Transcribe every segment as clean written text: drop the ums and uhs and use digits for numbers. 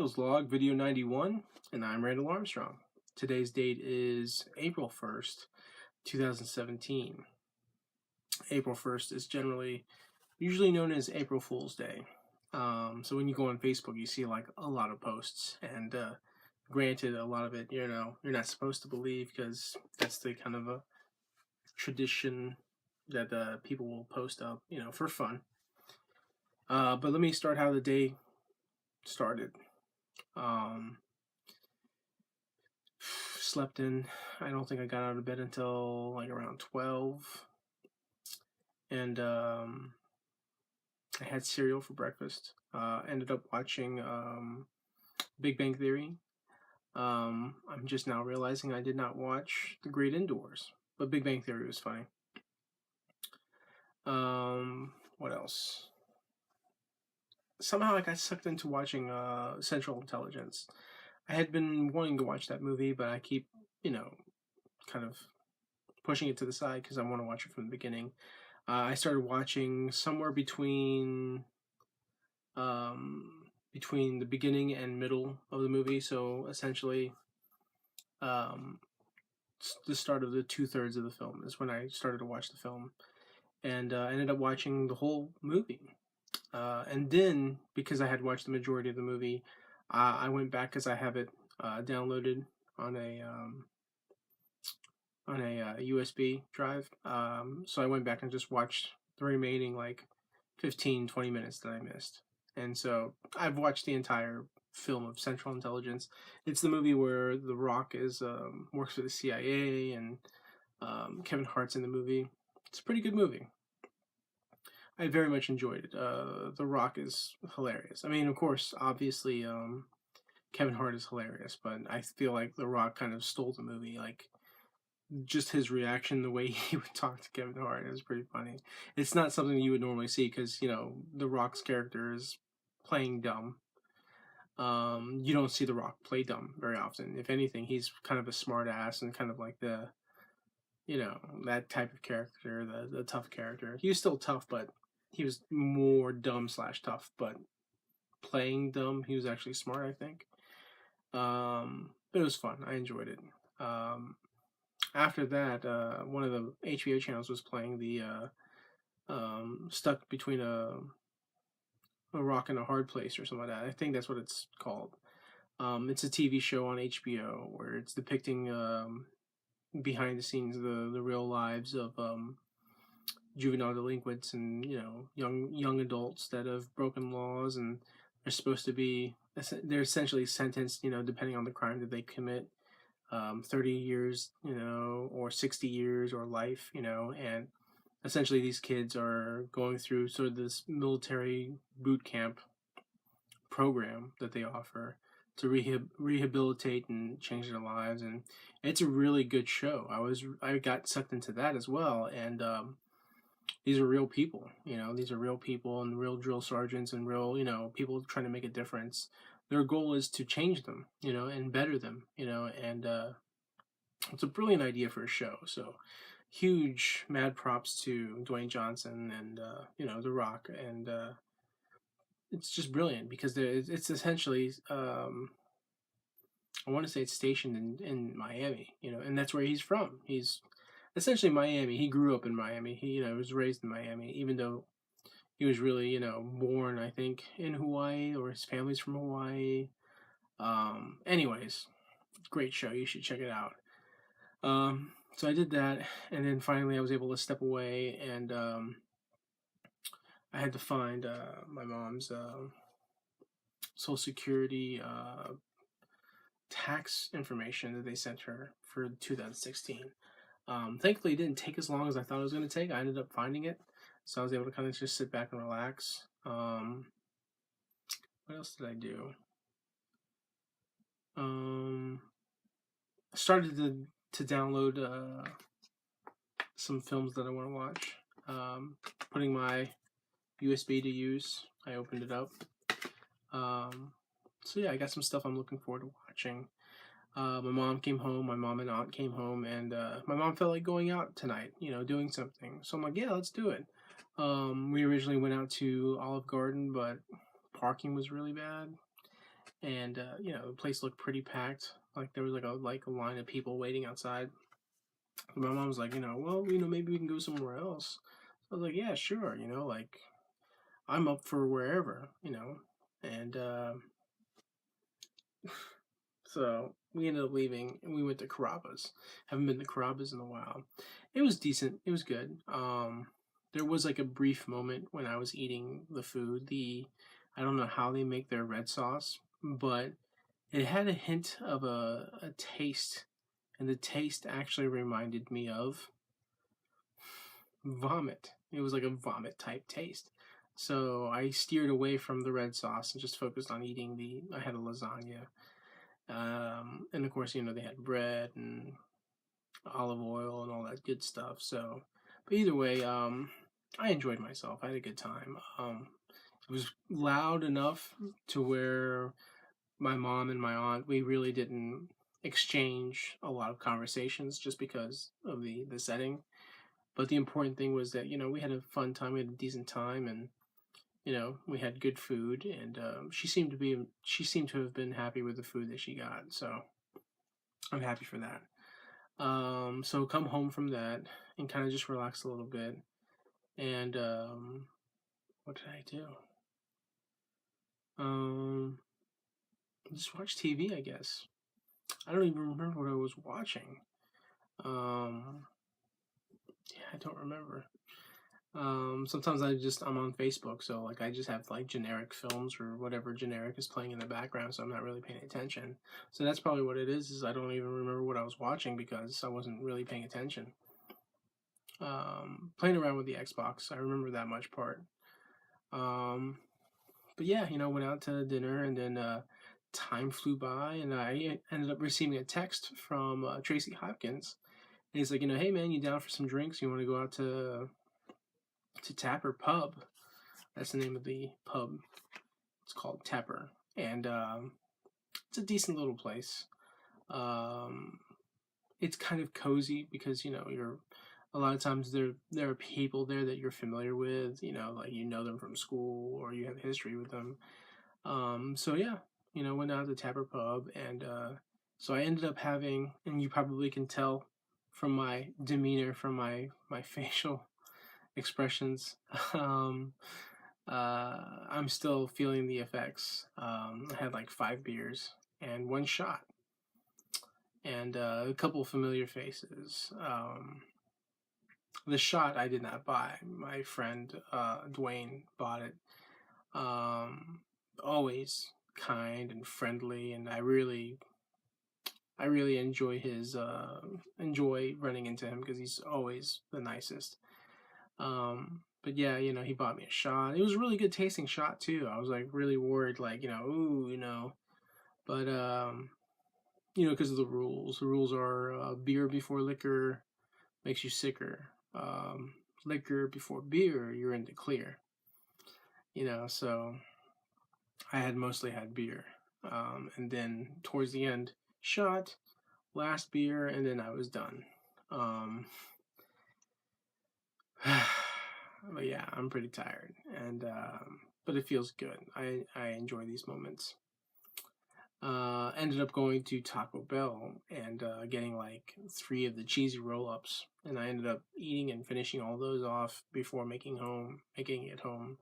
Randall's Log, video 91, and I'm Randall Armstrong. Today's date is April 1st, 2017. April 1st is usually known as April Fool's Day. So when you go on Facebook, you see like a lot of posts, and granted, a lot of it, you're not supposed to believe because that's the kind of a tradition that people will post up, for fun. But let me start how the day started. Slept in. I don't think I got out of bed until like around 12. And I had cereal for breakfast. Ended up watching Big Bang Theory. I'm just now realizing I did not watch The Great Indoors, but Big Bang Theory was funny. What else? Somehow I got sucked into watching Central Intelligence. I had been wanting to watch that movie, but I keep, kind of pushing it to the side because I want to watch it from the beginning. I started watching somewhere between the beginning and middle of the movie, so essentially the start of the 2/3 of the film is when I started to watch the film, and I ended up watching the whole movie. And then, because I had watched the majority of the movie, I went back because I have it downloaded on a USB drive. So I went back and just watched the remaining like 15-20 minutes that I missed. And so I've watched the entire film of Central Intelligence. It's the movie where The Rock works for the CIA, and Kevin Hart's in the movie. It's a pretty good movie. I very much enjoyed it. The Rock is hilarious. I mean, of course, obviously, Kevin Hart is hilarious, but I feel like The Rock kind of stole the movie. Like, just his reaction, the way he would talk to Kevin Hart is pretty funny. It's not something you would normally see because, The Rock's character is playing dumb. You don't see The Rock play dumb very often. If anything, he's kind of a smart ass and kind of like that type of character, the tough character. He was still tough, but he was more dumb/tough, but playing dumb, he was actually smart, I think. But it was fun. I enjoyed it. After that, one of the HBO channels was playing the Stuck Between a Rock and a Hard Place or something like that. I think that's what it's called. It's a TV show on HBO where it's depicting behind the scenes the real lives of juvenile delinquents and young adults that have broken laws, and they're essentially sentenced, depending on the crime that they commit, 30 years, or 60 years or life, and essentially these kids are going through sort of this military boot camp program that they offer to rehabilitate and change their lives, and it's a really good show. I got sucked into that as well, and these are real people, and real drill sergeants and real, people trying to make a difference. Their goal is to change them, and better them, and it's a brilliant idea for a show. So huge mad props to Dwayne Johnson and, The Rock, and it's just brilliant because it's essentially, I want to say it's stationed in Miami, and that's where he's from. He's essentially Miami. He grew up in Miami. He, was raised in Miami, even though he was really, born, I think, in Hawaii, or his family's from Hawaii. Anyways, great show. You should check it out. So I did that, and then finally I was able to step away, and I had to find my mom's Social Security tax information that they sent her for 2016. Thankfully, it didn't take as long as I thought it was going to take. I ended up finding it, so I was able to kind of just sit back and relax. What else did I do? I started to download some films that I want to watch. Putting my USB to use, I opened it up. So yeah, I got some stuff I'm looking forward to watching. My mom and aunt came home, and my mom felt like going out tonight, doing something. So I'm like, yeah, let's do it. We originally went out to Olive Garden, but parking was really bad. and the place looked pretty packed. Like there was like a line of people waiting outside. And my mom was like, well, maybe we can go somewhere else. So I was like, yeah, sure, like I'm up for wherever. And so we ended up leaving and we went to Carrabba's. Haven't been to Carrabba's in a while. It was decent. It was good. There was like a brief moment when I was eating the food. I don't know how they make their red sauce, but it had a hint of a taste, and the taste actually reminded me of vomit. It was like a vomit type taste. So I steered away from the red sauce and just focused on eating I had a lasagna. And of course, they had bread and olive oil and all that good stuff. So, but either way, I enjoyed myself. I had a good time. It was loud enough to where my mom and my aunt, we really didn't exchange a lot of conversations just because of the setting. But the important thing was that we had a fun time, we had a decent time, and we had good food, and she seemed to have been happy with the food that she got. So I'm happy for that. So come home from that and kind of just relax a little bit. And what did I do? Just watch TV, I guess. I don't even remember what I was watching. Yeah, I don't remember. Sometimes I'm on Facebook, so like I just have like generic films or whatever generic is playing in the background, so I'm not really paying attention. So that's probably what it is I don't even remember what I was watching because I wasn't really paying attention. Playing around with the Xbox, I remember that much part. But yeah, went out to dinner, and then time flew by, and I ended up receiving a text from Tracy Hopkins. And he's like, hey man, you down for some drinks? You want to go out to Tapper Pub? That's the name of the pub. It's called Tapper, and it's a decent little place. It's kind of cozy because you're a lot of times there are people there that you're familiar with. Like them from school or you have history with them. So yeah, went out to Tapper Pub, and so I ended up having, and you probably can tell from my demeanor, from my facial expressions. I'm still feeling the effects. I had like 5 beers and one shot, and a couple familiar faces. The shot I did not buy. My friend Dwayne bought it. Always kind and friendly, and I really enjoy running into him because he's always the nicest. But yeah, he bought me a shot. It was a really good tasting shot too. I was like really worried, like, ooh, but because of the rules. The rules are beer before liquor makes you sicker. Liquor before beer, you're in the clear. So I had mostly had beer. And then towards the end, shot, last beer, and then I was done. But yeah, I'm pretty tired, and but it feels good. I enjoy these moments. Ended up going to Taco Bell and getting like 3 of the cheesy roll-ups, and I ended up eating and finishing all those off before making it home.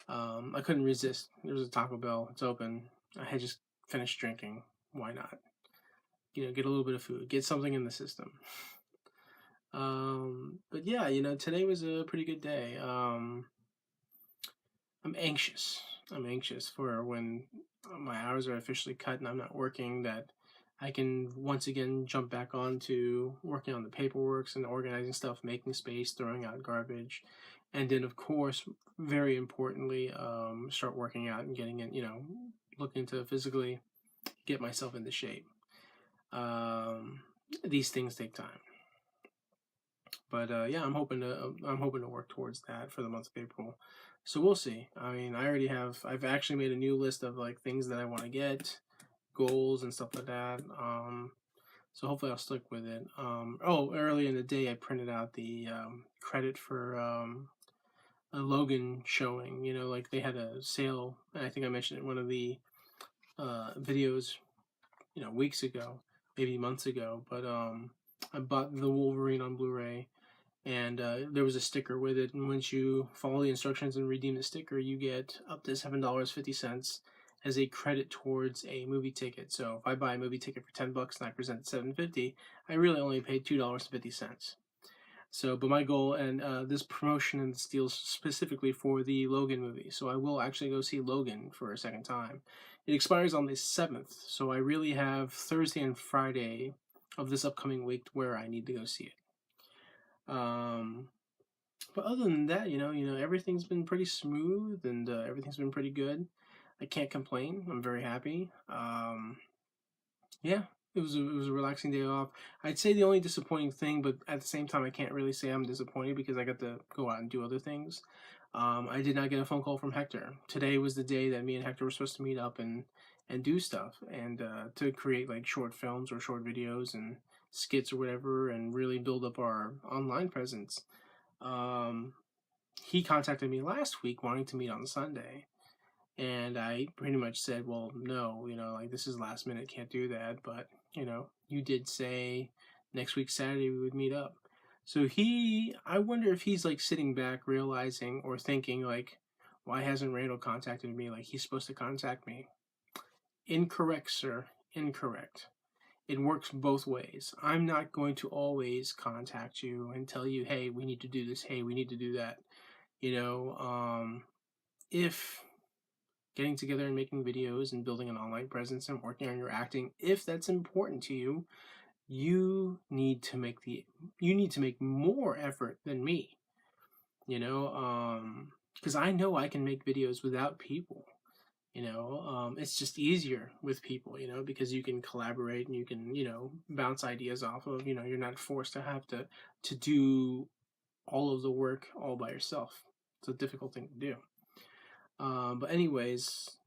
I couldn't resist. There's a Taco Bell. It's open. I had just finished drinking. Why not? Get a little bit of food. Get something in the system. But yeah, today was a pretty good day. I'm anxious. I'm anxious for when my hours are officially cut and I'm not working, that I can once again jump back on to working on the paperwork and organizing stuff, making space, throwing out garbage, and then of course, very importantly, start working out and getting in, looking to physically get myself into shape. These things take time. But yeah, I'm hoping to work towards that for the month of April. So we'll see. I mean, I've actually made a new list of like things that I want to get, goals and stuff like that. So hopefully I'll stick with it. Early in the day I printed out the credit for a Logan showing. Like they had a sale, and I think I mentioned it in one of the videos, weeks ago, maybe months ago. But I bought the Wolverine on Blu-ray, and there was a sticker with it. And once you follow the instructions and redeem the sticker, you get up to $7.50 as a credit towards a movie ticket. So if I buy a movie ticket for $10 and I present $7.50, I really only paid $2.50. So, but my goal and this promotion and this deal specifically for the Logan movie. So I will actually go see Logan for a second time. It expires on the 7th, so I really have Thursday and Friday of this upcoming week where I need to go see it. But other than that, everything's been pretty smooth and everything's been pretty good. I can't complain. I'm very happy. Yeah, it was a relaxing day off. I'd say the only disappointing thing, but at the same time, I can't really say I'm disappointed because I got to go out and do other things. I did not get a phone call from Hector. Today was the day that me and Hector were supposed to meet up and do stuff and to create like short films or short videos and skits or whatever and really build up our online presence. Um, he contacted me last week wanting to meet on Sunday, and I pretty much said, well, no, like this is last minute, can't do that. But, you did say next week, Saturday, we would meet up. So I wonder if he's like sitting back, realizing or thinking, like, why hasn't Randall contacted me? Like, he's supposed to contact me. Incorrect, sir. Incorrect. It works both ways. I'm not going to always contact you and tell you, hey, we need to do this. Hey, we need to do that. If getting together and making videos and building an online presence and working on your acting, if that's important to you, you need to make more effort than me, because I know I can make videos without people. It's just easier with people, because you can collaborate and you can, bounce ideas off of, you're not forced to have to do all of the work all by yourself. It's a difficult thing to do. But anyways,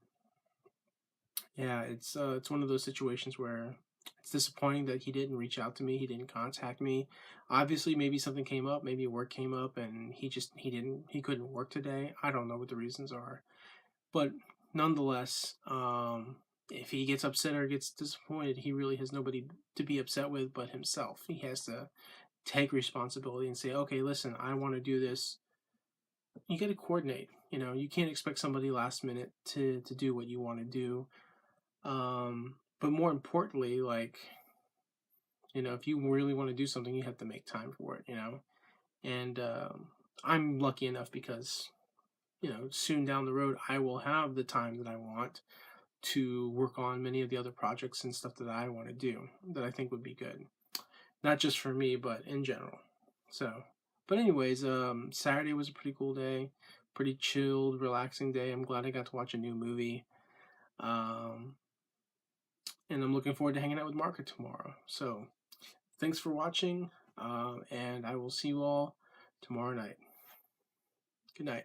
yeah, it's one of those situations where it's disappointing that he didn't reach out to me. He didn't contact me. Obviously, maybe something came up, maybe work came up, and he couldn't work today. I don't know what the reasons are, but nonetheless, if he gets upset or gets disappointed, he really has nobody to be upset with but himself. He has to take responsibility and say, okay, listen, I want to do this. You got to coordinate. You can't expect somebody last minute to do what you want to do. But more importantly, like, if you really want to do something, you have to make time for it, And I'm lucky enough because, soon down the road, I will have the time that I want to work on many of the other projects and stuff that I want to do that I think would be good. Not just for me, but in general. So, but anyways, Saturday was a pretty cool day, pretty chilled, relaxing day. I'm glad I got to watch a new movie. And I'm looking forward to hanging out with Marka tomorrow. So, thanks for watching, and I will see you all tomorrow night. Good night.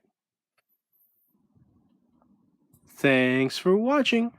Thanks for watching.